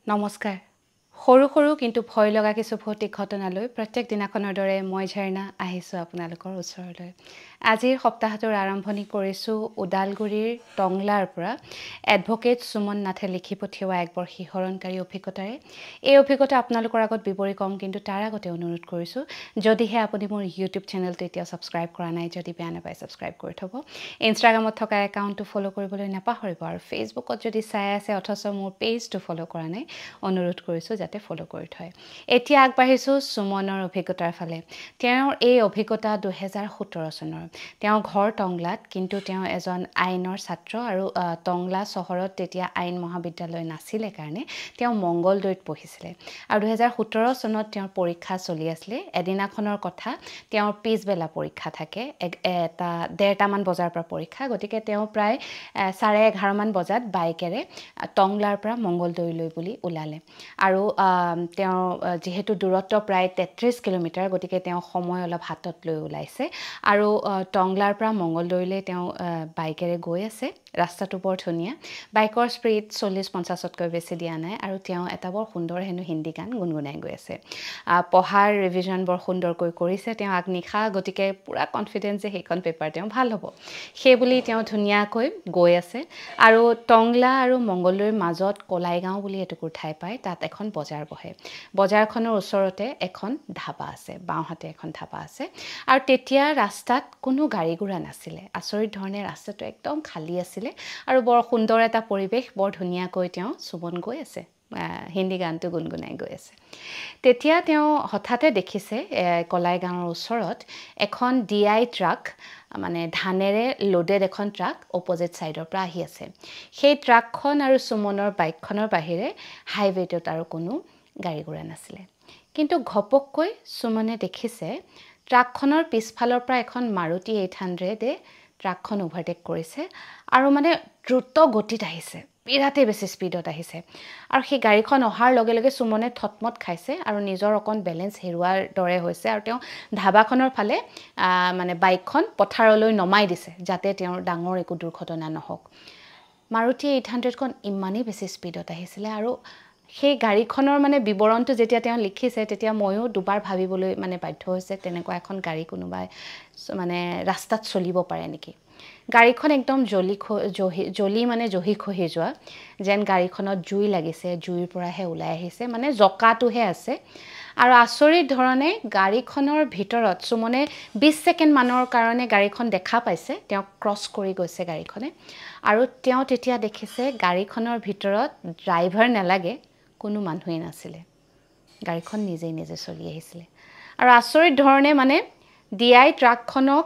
নমস্কাৰ সৰু সৰু কিন্তু ভয় লগা কিছু ভৌতিক ঘটনালৈ প্ৰত্যেক দিনাখনৰ দৰে মই ঝৰ্ণা আহিছোঁ আপোনালোকৰ ওচৰলৈ আজিৰ সপ্তাহটোৰ আৰম্ভণি কৰিছোঁ ওদালগুৰিৰ টংলাৰ পৰা এডভোকেট সুমন নাথে লিখি পঠিওৱা এক বৰ শিহৰণকাৰী অভিজ্ঞতাৰে এই অভিজ্ঞতা আপোনালোকৰ আগত বিৱৰি কম কিন্তু তাৰ আগতে অনুৰোধ কৰিছোঁ যদিহে আপুনি মোৰ ইউটিউব চেনেলটো এতিয়া ছাবস্ক্ৰাইব কৰা নাই যদি বেয়া নাপায় ছাবস্ক্ৰাইব কৰি থ'ব ইনষ্টাগ্ৰামত থকা একাউণ্টটো ফ'ল' কৰিবলৈ নাপাহৰিব আৰু ফেচবুকত যদি চাই আছে অথচ মোৰ পেজটো ফ'ল' কৰা নাই অনুৰোধ কৰিছোঁ যাতে ফ'ল' কৰি থয় এতিয়া আগবাঢ়িছোঁ সুমনৰ অভিজ্ঞতাৰ ফালে তেওঁৰ এই অভিজ্ঞতা 2017 চনৰ তেওঁ ঘৰ টংলাত কিন্তু তেওঁ এজন আইনৰ ছাত্ৰ আৰু টংলা চহৰত তেতিয়া আইন মহাবিদ্যালয় নাছিলে কাৰণে তেওঁ মংগলদৈত পঢ়িছিলে আৰু 2017 চনত তেওঁৰ পৰীক্ষা চলি আছিলে এদিনাখনৰ কথা তেওঁৰ পিছবেলা পৰীক্ষা থাকে এটা 1:30 মান বজাৰ পৰা পৰীক্ষা গতিকে তেওঁ প্ৰায় 11:30 মান বজাত বাইকেৰে টংলাৰ পৰা মংগলদৈলৈ বুলি ওলালে আৰু তেওঁ যেহেতু দূৰত্ব প্ৰায় 33 কিলোমিটাৰ গতিকে তেওঁ সময় অলপ হাতত লৈ ওলাইছে আৰু টংলাৰ পৰা মংগলদৈলৈ তেওঁ বাইকেৰে গৈ আছে ৰাস্তাটো বৰ ধুনীয়া বাইকৰ স্পীড 40-50তকৈ বেছি দিয়া নাই আৰু তেওঁ এটা বৰ সুন্দৰ হেনো হিন্দী গান গুণগুণাই গৈ আছে পঢ়াৰ ৰিভিজন বৰ সুন্দৰকৈ কৰিছে তেওঁ আগনিশা গতিকে পুৰা কনফিডেন্স যে সেইখন পেপাৰ তেওঁ ভাল হ'ব সেই বুলি তেওঁ ধুনীয়াকৈ গৈ আছে আৰু টংলা আৰু মংগলদৈৰ মাজত কলাইগাঁও বুলি এটুকুৰ ঠাই পায় তাত এখন বজাৰ বহে বজাৰখনৰ ওচৰতে এখন ধাবা আছে বাওঁহাতে এখন ধাবা আছে আৰু তেতিয়া ৰাস্তাত কোনো গাড়ী গুৰা নাছিলে আচৰিত ধৰণে ৰাস্তাটো একদম খালী আছিল আৰু বৰ সুন্দৰ এটা পৰিৱেশ বৰ ধুনীয়াকৈ তেওঁ সুমন গৈ আছে হিন্দী গানটো গুণগুণাই গৈ আছে তেতিয়া তেওঁ হঠাতে দেখিছে কলাইগাঁৱৰ ওচৰত এখন DI ট্ৰাক মানে ধানেৰে লোডেড এখন ট্ৰাক অপজিট সাইডৰ পৰা আহি আছে সেই ট্ৰাকখন আৰু সুমনৰ বাইকখনৰ বাহিৰে হাইৱেটোত আৰু কোনো গাড়ী গুৰা নাছিলে কিন্তু ঘপককৈ সুমনে দেখিছে ট্ৰাকখনৰ পিছফালৰ পৰা এখন মাৰুতি 800 ট্ৰাকখন ওভাৰটেক কৰিছে আৰু মানে দ্ৰুত গতিত আহিছে বিৰাতে বেছি স্পীডত আহিছে আৰু সেই গাড়ীখন অহাৰ লগে লগে সুমনে থতমত খাইছে আৰু নিজৰ অকণ বেলেন্স হেৰুৱাৰ দৰে হৈছে আৰু তেওঁ ধাবাখনৰ ফালে মানে বাইকখন পথাৰলৈ নমাই দিছে যাতে তেওঁৰ ডাঙৰ একো দুৰ্ঘটনা নহওক মাৰুতি 800খন ইমানেই বেছি স্পীডত আহিছিলে আৰু সেই গাড়ীখনৰ মানে বিৱৰণটো যেতিয়া তেওঁ লিখিছে তেতিয়া ময়ো দুবাৰ ভাবিবলৈ মানে বাধ্য হৈছে তেনেকুৱা এখন গাড়ী কোনোবাই মানে ৰাস্তাত চলিব পাৰে নেকি গাড়ীখন একদম জ্বলি মানে জহি খহি যোৱা যেন গাড়ীখনত জুই লাগিছে জুইৰ পৰাহে ওলাই আহিছে মানে জকাটোহে আছে আৰু আচৰিত ধৰণে গাড়ীখনৰ ভিতৰত সুমনে 20 ছেকেণ্ড মানৰ কাৰণে গাড়ীখন দেখা পাইছে তেওঁ ক্ৰছ কৰি গৈছে গাড়ীখনে আৰু তেওঁ তেতিয়া দেখিছে গাড়ীখনৰ ভিতৰত ড্ৰাইভাৰ নালাগে কোনো মানুহেই নাছিলে গাড়ীখন নিজে নিজে চলি আহিছিলে আৰু আচৰিত ধৰণে মানে DI ট্ৰাকখনক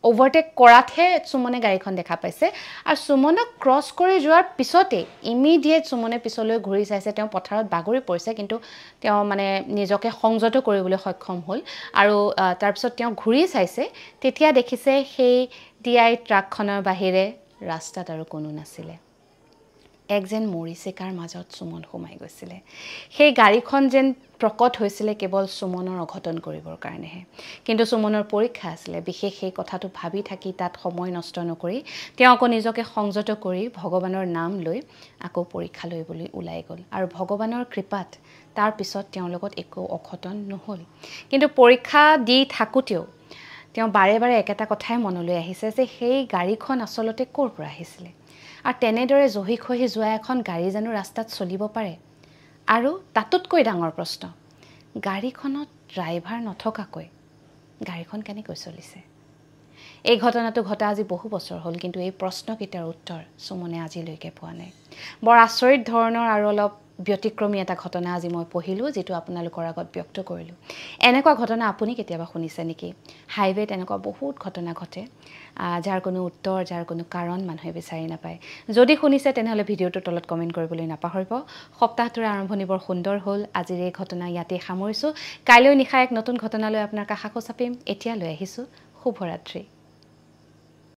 ওভাৰটেক কৰাতহে সুমনে গাড়ীখন দেখা পাইছে আৰু সুমনক ক্ৰছ কৰি যোৱাৰ পিছতে ইমিডিয়েট সুমনে পিছলৈ ঘূৰি চাইছে তেওঁ পথাৰত বাগৰি পৰিছে কিন্তু তেওঁ মানে নিজকে সংযত কৰিবলৈ সক্ষম হ'ল আৰু তাৰ পিছত তেওঁ ঘূৰি চাইছে তেতিয়া দেখিছে সেই DI ট্ৰাকখনৰ বাহিৰে ৰাস্তাত আৰু কোনো নাছিলে এক যেন মৰিচিকাৰ মাজত সুমন সোমাই গৈছিলে সেই গাড়ীখন যেন প্ৰকট হৈছিলে কেৱল সুমনৰ অঘটন কৰিবৰ কাৰণেহে কিন্তু সুমনৰ পৰীক্ষা আছিলে বিশেষ সেই কথাটো ভাবি থাকি তাত সময় নষ্ট নকৰি তেওঁ আকৌ নিজকে সংযত কৰি ভগৱানৰ নাম লৈ আকৌ পৰীক্ষা লৈ বুলি ওলাই গ'ল আৰু ভগৱানৰ কৃপাত তাৰ পিছত তেওঁৰ লগত একো অঘটন নহ'ল কিন্তু পৰীক্ষা দি থাকোতেও তেওঁ বাৰে বাৰে একেটা কথাই মনলৈ আহিছে যে সেই গাড়ীখন আচলতে ক'ৰ পৰা আহিছিলে আৰু তেনেদৰে জহি খহি যোৱা এখন গাড়ী জানো ৰাস্তাত চলিব পাৰে আৰু তাতোতকৈ ডাঙৰ প্ৰশ্ন গাড়ীখনত ড্ৰাইভাৰ নথকাকৈ গাড়ীখন কেনেকৈ চলিছে এই ঘটনাটো ঘটা আজি বহু বছৰ হ'ল কিন্তু এই প্ৰশ্নকেইটাৰ উত্তৰ সুমনে আজিলৈকে পোৱা নাই বৰ আচৰিত ধৰণৰ আৰু অলপ ব্যতিক্ৰমী এটা ঘটনা আজি মই পঢ়িলোঁ যেটো আপোনালোকৰ আগত ব্যক্ত কৰিলোঁ এনেকুৱা ঘটনা আপুনি কেতিয়াবা শুনিছে নেকি হাইৱেত এনেকুৱা বহুত ঘটনা ঘটে যাৰ কোনো উত্তৰ যাৰ কোনো কাৰণ মানুহে বিচাৰি নাপায় যদি শুনিছে তেনেহলে ভিডিওটোৰ তলত কমেন্ট কৰিবলৈ নাপাহৰিব সপ্তাহটোৰ আৰম্ভণি বৰ সুন্দৰ হ'ল আজিৰ এই ঘটনা ইয়াতে সামৰিছোঁ কাইলৈ নিশা এক নতুন ঘটনালৈ আপোনাৰ কাষ চাপিম এতিয়া লৈ আহিছোঁ শুভৰাত্ৰি